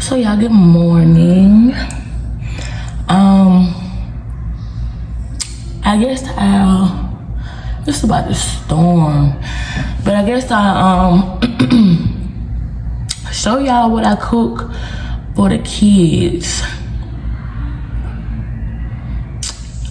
So y'all, good morning. I guess it's about to storm, but I guess I'll show y'all what I cook for the kids.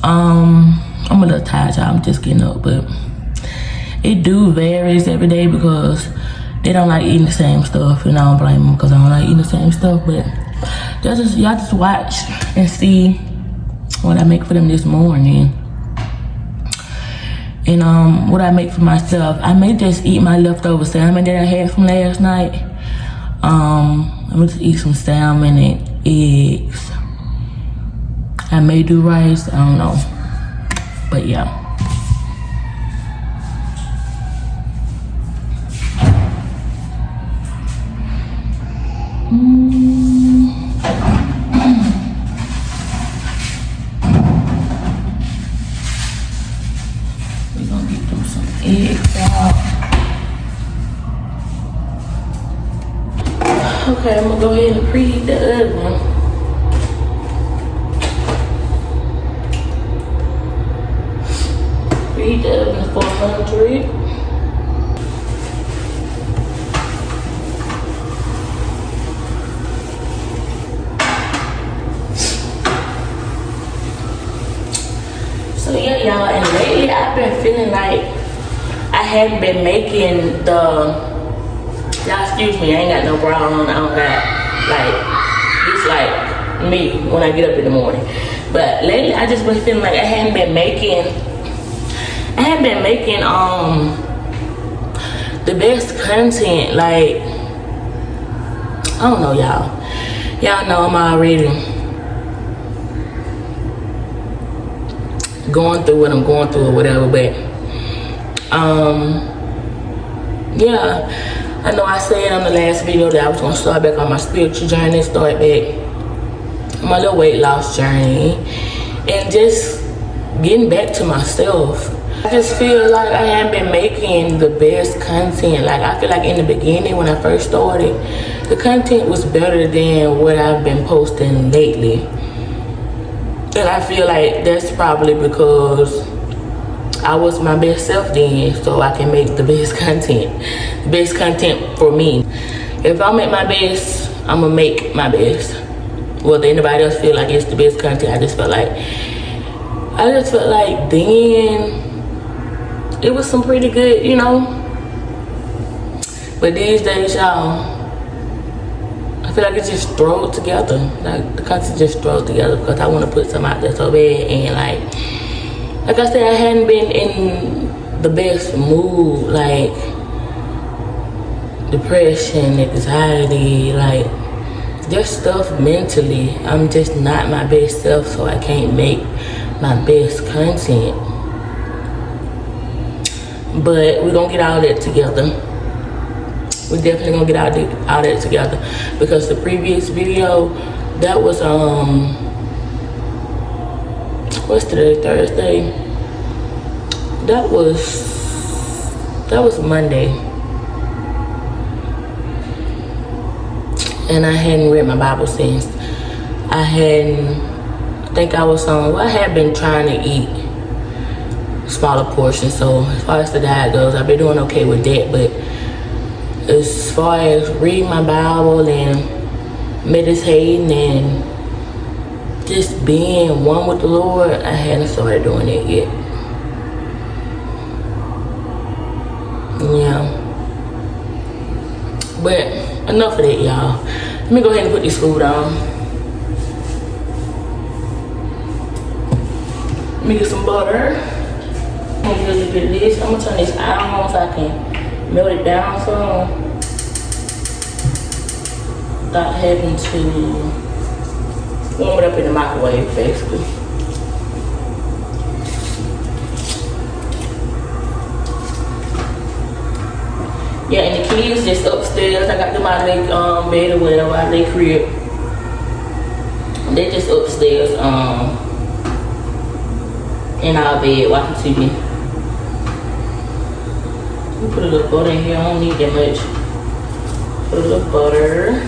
I'm a little tired, y'all. I'm just getting up, but it do varies every day because they don't like eating the same stuff, and I don't blame them because I don't like eating the same stuff. But y'all just watch and see what I make for them this morning. And what I make for myself, I may just eat my leftover salmon that I had from last night. I'm gonna just eat some salmon and eggs. I may do rice, I don't know, but yeah. We're gonna get them some eggs out. Okay, I'm gonna go ahead and preheat the oven. Preheat the oven to 400. So yeah, y'all, and lately I've been feeling like I hadn't been making y'all excuse me, I ain't got no bra on, I don't got, it's like me when I get up in the morning. But lately I just been feeling like I hadn't been making the best content. Like, I don't know, y'all know I'm already going through what I'm going through or whatever, but yeah, I know I said on the last video that I was gonna start back on my spiritual journey, start back my little weight loss journey, and just getting back to myself. I just feel like I haven't been making the best content. Like, I feel like in the beginning when I first started, the content was better than what I've been posting lately. And I feel like that's probably because I was my best self then, so I can make the best content. The best content for me. If I'm at my best, I'm gonna make my best. Whether anybody else feel like it's the best content, I just felt like then it was some pretty good, But these days, y'all, I feel like it's just thrown together. Like, the content just thrown together because I want to put some out there so bad. And like I said, I hadn't been in the best mood. Like, depression, anxiety, like, just stuff mentally. I'm just not my best self, so I can't make my best content. But we're gonna get all that together. We're definitely gonna get all that together, because the previous video, that was what's today, Thursday? That was Monday, and I hadn't read my Bible since. I had been trying to eat smaller portions, so as far as the diet goes, I've been doing okay with that. But as far as reading my Bible and meditating and just being one with the Lord, I hadn't started doing it yet. Yeah. But enough of that, y'all. Let me go ahead and put this food on. Let me get some butter. I'm gonna get a little bit of this. I'm gonna turn this on so I can melt it down some without having to warm it up in the microwave, basically. Yeah, and the kids just upstairs. I got them out of their bed or whatever, out of their crib. They just upstairs in our bed watching TV. We put a little butter in here. I don't need that much. Put a little butter.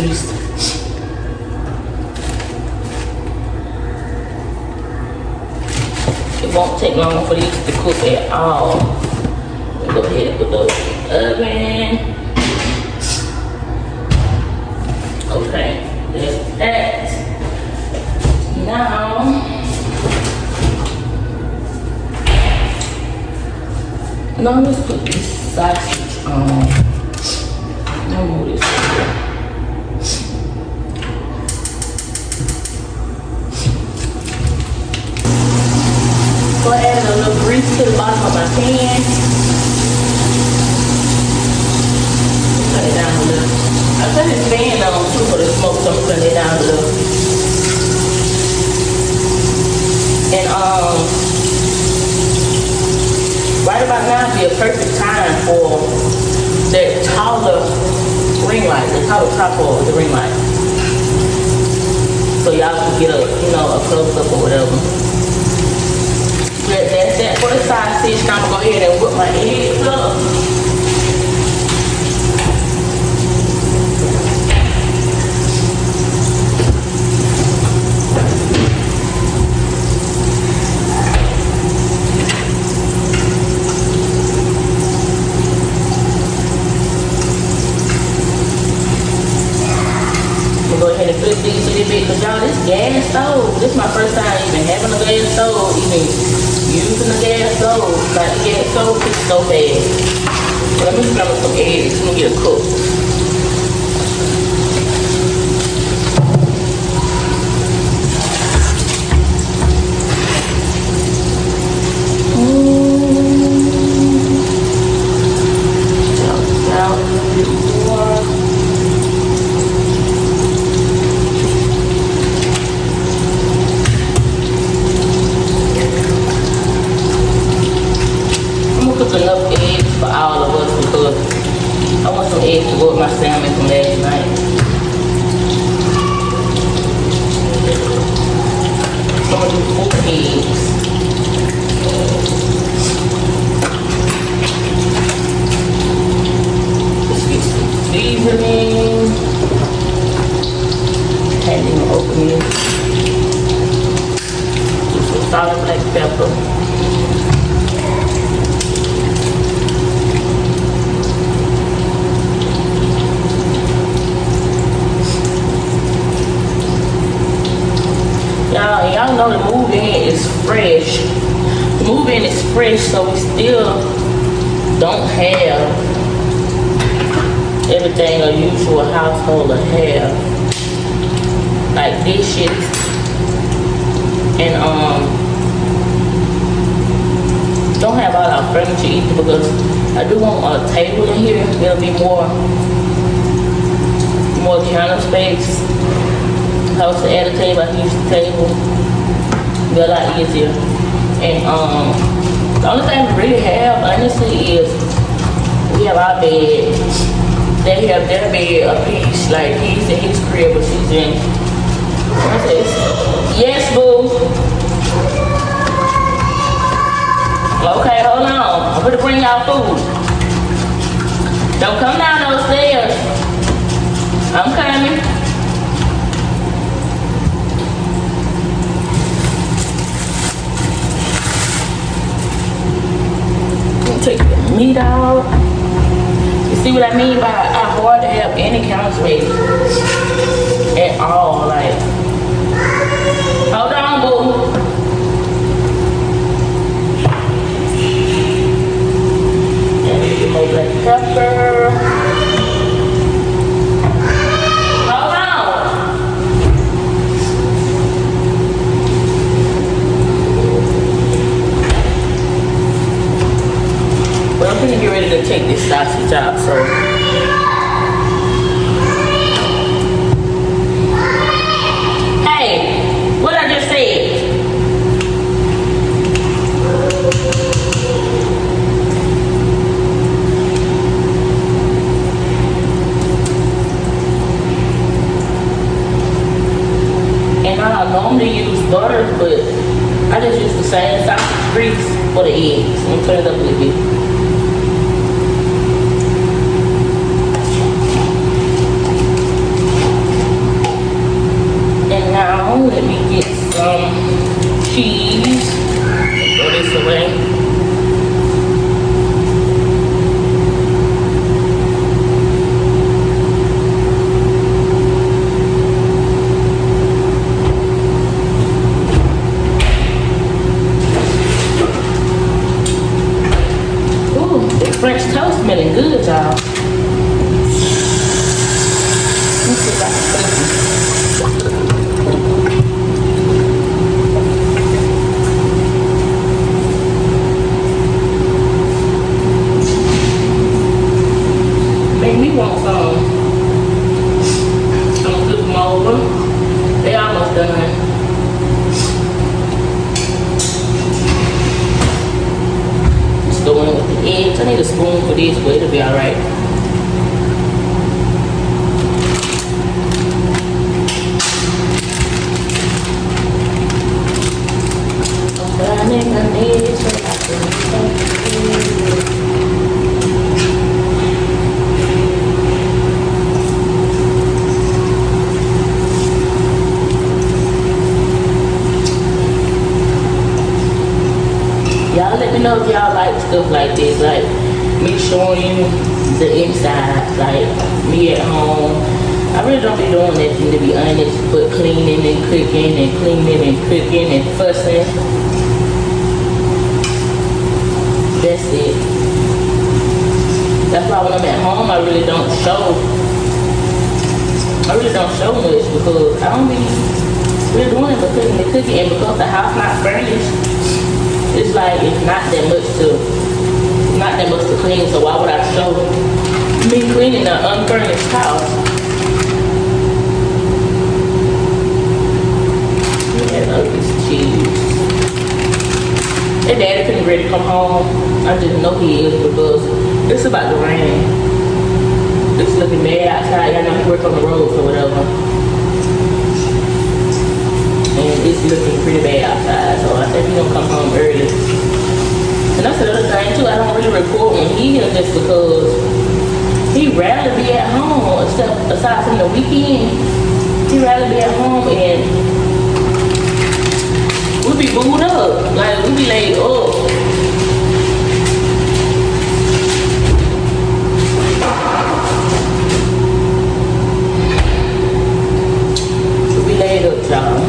grease. It won't take long for these to cook at all. Go ahead and put those in the oven. Okay, there's that. Now, let's put this sausage on. I'll move this over. Go ahead and add a little grease to the bottom of my pan. Cut it down a little. I cut this fan on too for the smoke, so I'm cutting it down a little. And right about now would be a perfect time for that taller ring light, the taller top of the ring light. So y'all can get a close up or whatever. That's that for the sausage. I'm gonna go ahead and whip my eggs up. Go ahead and flip these a little bit, because y'all, this gas stove, this is my first time even having a gas stove, even using a gas stove. Like, the gas stove is so bad. So let me start with some eggs. Let me get a cook. Enough eggs for all of us, because I want some eggs to go with my salmon from last night. So I'm gonna do 4 eggs. Let's get some seasoning. Can't even open it. Do some salt and black pepper. Y'all know the move-in is fresh. The move-in is fresh, so we still don't have everything a usual household will have. Like dishes. And don't have all our furniture either, because I do want a table in here. There'll be more counter space. If I was to add a table, I can use the table. Be a lot easier. And the only thing we really have, honestly, is we have our bed. They have their bed a piece, like he's in his crib, but she's in. What's this? Yes, boo. Okay, hold on. I'm gonna bring y'all food. Don't come down those stairs. I'm coming. Take the meat out. You see what I mean by I hard to have any counter space at all. Like, hold on, boo. And get more black pepper. Hold on. But I'm gonna get ready to take this sausage out, so. Hey, what I just said? And I normally use butter, but I just use the same sausage grease for the eggs. I'm gonna turn it up a little bit. cheese. Throw this away. French toast smelling good, y'all. Let's see if I can finish it. Make me want some. I'm gonna flip them over. They almost done. Going with the eggs. I need a spoon for this, but it'll be alright. Y'all let me know if y'all like stuff like this, like me showing you the inside, like me at home. I really don't be doing nothing, to be honest, but cleaning and cooking and cleaning and cooking and fussing. That's it. That's why when I'm at home, I really don't show much, because I don't be really doing but cooking and cooking, and because the house not furnished, it's like it's not that much to clean, so why would I show me cleaning an unfurnished house? Yeah, look at this cheese. And daddy finna ready to come home. I just know he is, because it's about to rain. It's looking bad outside. Y'all know he work on the roads or whatever. And it's looking pretty bad outside, so I think he's gonna come home early. And that's another thing too, I don't really record when he here, just because he rather be at home, aside from the weekend. He rather be at home, and we be booed up, like we be laid up. We be laid up, y'all.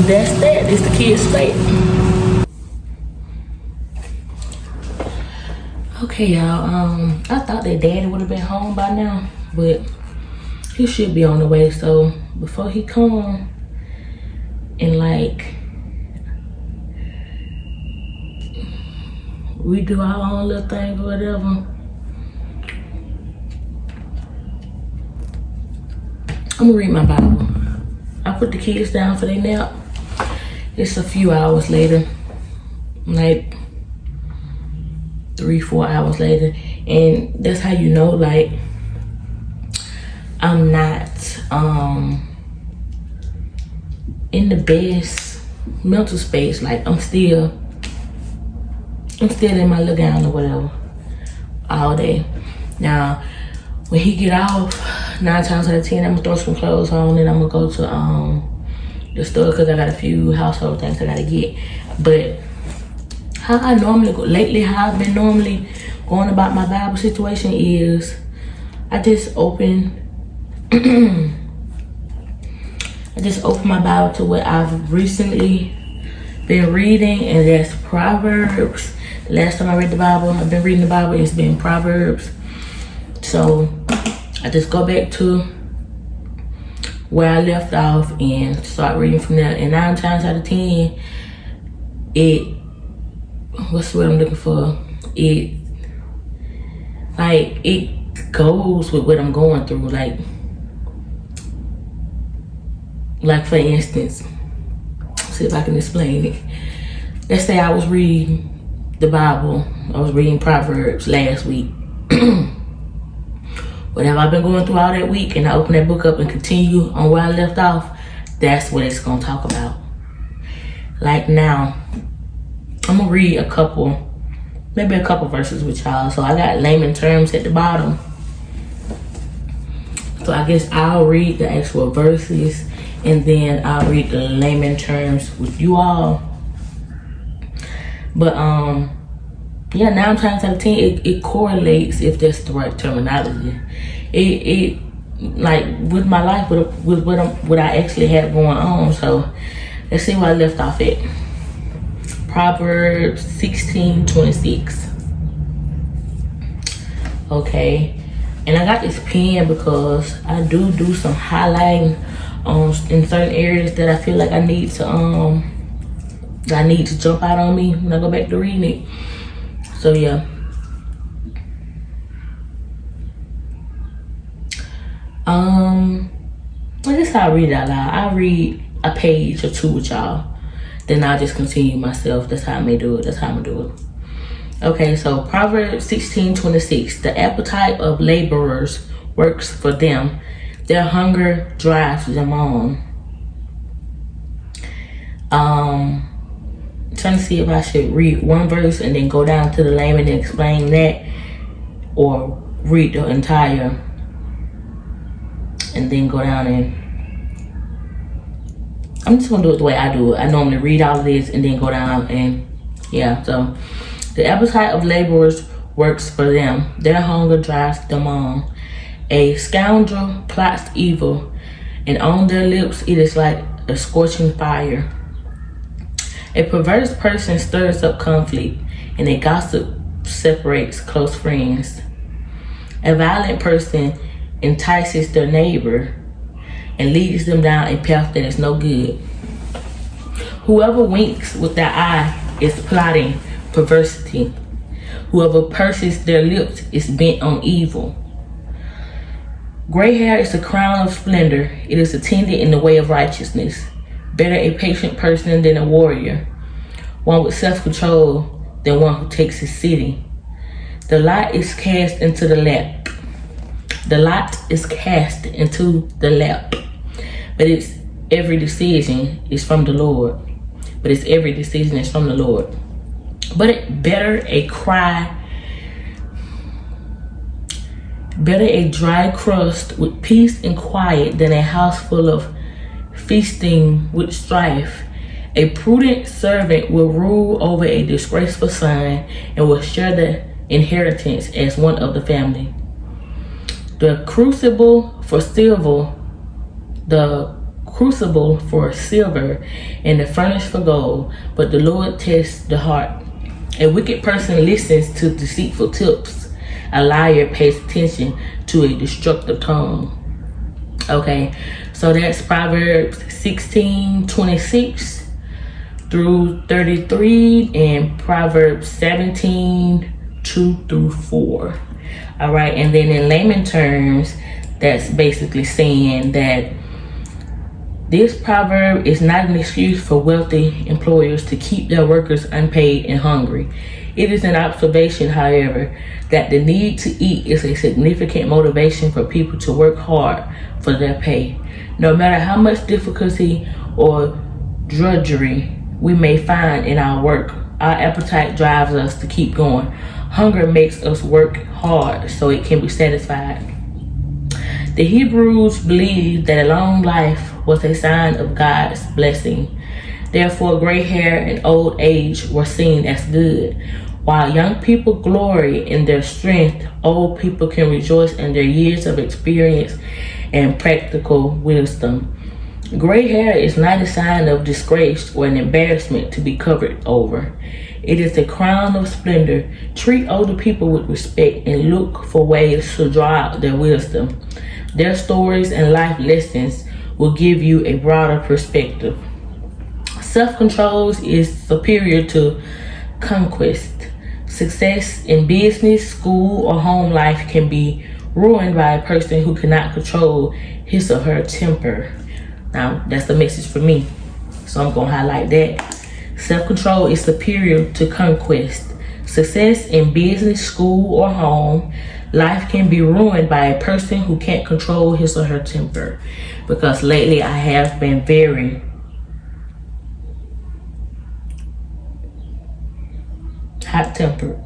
That's that. It's the kids' plate. Okay, y'all. I thought that daddy would have been home by now, but he should be on the way. So before he come and like we do our own little thing or whatever, I'm gonna read my Bible. I put the kids down for their nap. It's a few hours later, like 3-4 hours later, and that's how you know, like, I'm not in the best mental space. Like I'm still in my little gown or whatever all day. Now, when he get off, 9 times out of 10, I'm gonna throw some clothes on and I'm gonna go to the store because I got a few household things I gotta get. But how I normally go lately, how I've been normally going about my Bible situation is I just open my Bible to what I've recently been reading, and that's Proverbs. The last time I read the Bible, I've been reading the Bible, it's been Proverbs. So I just go back to where I left off and start reading from there. And 9 times out of 10, what's the word I'm looking for? It goes with what I'm going through. Like for instance, see if I can explain it. Let's say I was reading the Bible. I was reading Proverbs last week. Whatever I've been going through all that week, and I open that book up and continue on where I left off, that's what it's gonna talk about. Like now, I'm gonna read maybe a couple verses with y'all. So I got layman terms at the bottom. So I guess I'll read the actual verses and then I'll read the layman terms with you all. But yeah, 9 times out of 10, it correlates, if that's the right terminology. It like with my life, with what I actually had going on. So let's see where I left off at. Proverbs 16:26. Okay, and I got this pen because I do some highlighting in certain areas that I feel like I need to jump out on me when I go back to reading it. So yeah. I guess I'll read it out loud. I'll read a page or two with y'all. Then I'll just continue myself. That's how I may do it. That's how I'm gonna do it. Okay, so Proverbs 16:26. The appetite of laborers works for them. Their hunger drives them on. Trying to see if I should read one verse and then go down to the layman and explain that, or read the entire and then go down and I'm just gonna do it the way I do it. I normally read all of this and then go down and yeah. So the appetite of laborers works for them. Their hunger drives them on. A scoundrel plots evil, and on their lips it is like a scorching fire. A perverse person stirs up conflict, and a gossip separates close friends. A violent person entices their neighbor and leads them down a path that is no good. Whoever winks with their eye is plotting perversity. Whoever purses their lips is bent on evil. Gray hair is a crown of splendor. It is attended in the way of righteousness. Better a patient person than a warrior, one with self-control than one who takes his city. The lot is cast into the lap. The lot is cast into the lap. But it's every decision is from the Lord. But better a dry crust with peace and quiet than a house full of feasting with strife. A prudent servant will rule over a disgraceful son and will share the inheritance as one of the family. The crucible for silver and the furnace for gold, but the Lord tests the heart. A wicked person listens to deceitful tips. A liar pays attention to a destructive tongue. Okay, so that's Proverbs 16:26 through 33 and Proverbs 17:2-4. All right, and then in layman terms, that's basically saying that this proverb is not an excuse for wealthy employers to keep their workers unpaid and hungry. It is an observation, however, that the need to eat is a significant motivation for people to work hard for their pay. No matter how much difficulty or drudgery we may find in our work. Our appetite drives us to keep going. Hunger makes us work hard so it can be satisfied. The Hebrews believed that a long life was a sign of God's blessing. Therefore, gray hair and old age were seen as good. While young people glory in their strength, old people can rejoice in their years of experience and practical wisdom. Gray hair is not a sign of disgrace or an embarrassment to be covered over. It is a crown of splendor. Treat older people with respect and look for ways to draw out their wisdom. Their stories and life lessons will give you a broader perspective. Self-control is superior to conquest. Success in business, school, or home life can be ruined by a person who cannot control his or her temper. Now, that's the message for me, so I'm going to highlight that. Self-control is superior to conquest. Success in business, school, or home life can be ruined by a person who can't control his or her temper. Because lately I have been very hot-tempered.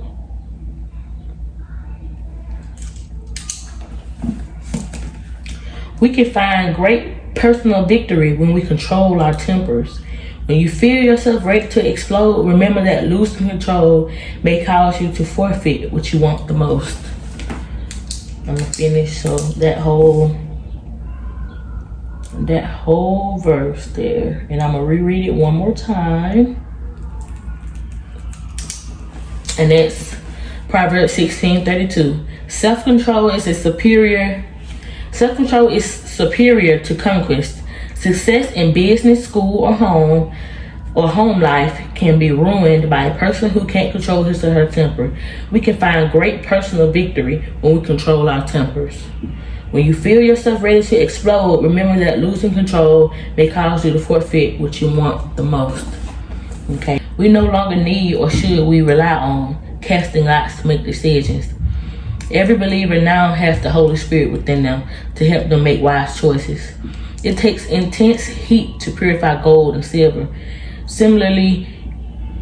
We can find great personal victory when we control our tempers. When you feel yourself ready to explode, remember that losing control may cause you to forfeit what you want the most. I'm gonna finish so that whole verse there, and I'm gonna reread it one more time. And that's Proverbs 16:32. Self-control is superior to conquest. Success in business, school, or home life can be ruined by a person who can't control his or her temper. We can find great personal victory when we control our tempers. When you feel yourself ready to explode, remember that losing control may cause you to forfeit what you want the most. Okay? We no longer need or should we rely on casting lots to make decisions. Every believer now has the Holy Spirit within them to help them make wise choices. It takes intense heat to purify gold and silver. Similarly,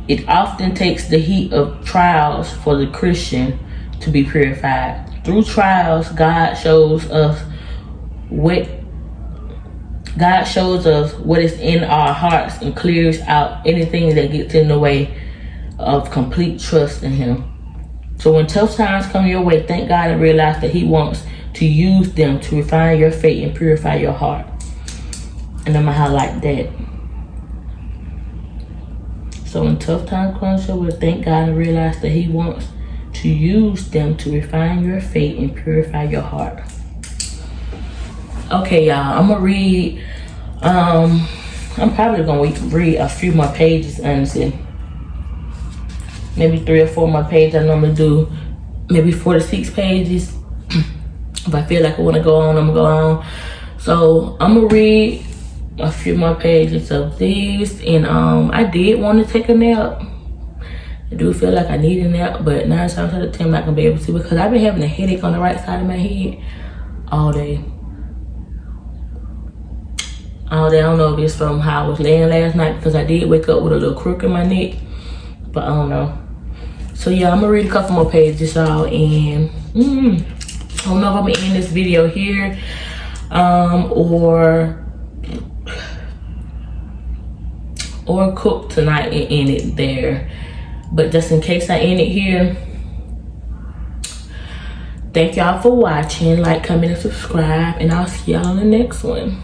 it often takes the heat of trials for the Christian to be purified. Through trials, God shows us what is in our hearts and clears out anything that gets in the way of complete trust in Him. So when tough times come your way, thank God and realize that He wants to use them to refine your faith and purify your heart. And I'm gonna highlight that. So when tough times come your way, thank God and realize that He wants to use them to refine your faith and purify your heart. Okay, y'all, I'm gonna read, I'm probably gonna read a few more pages, honestly. Maybe 3 or 4 more pages. I normally do maybe 4 to 6 pages. If I feel like I wanna go on, I'm gonna go on. So I'm gonna read a few more pages of these, and I did want to take a nap. I do feel like I need a nap, but 9 times out of 10 I'm not gonna be able to, because I've been having a headache on the right side of my head all day. I don't know if it's from how I was laying last night, because I did wake up with a little crook in my neck, but I don't know. So yeah, I'm gonna read a couple more pages, y'all, and I don't know if I'm gonna end this video here, or cook tonight and end it there. But just in case I end it here, thank y'all for watching. Like, comment, and subscribe, and I'll see y'all on the next one.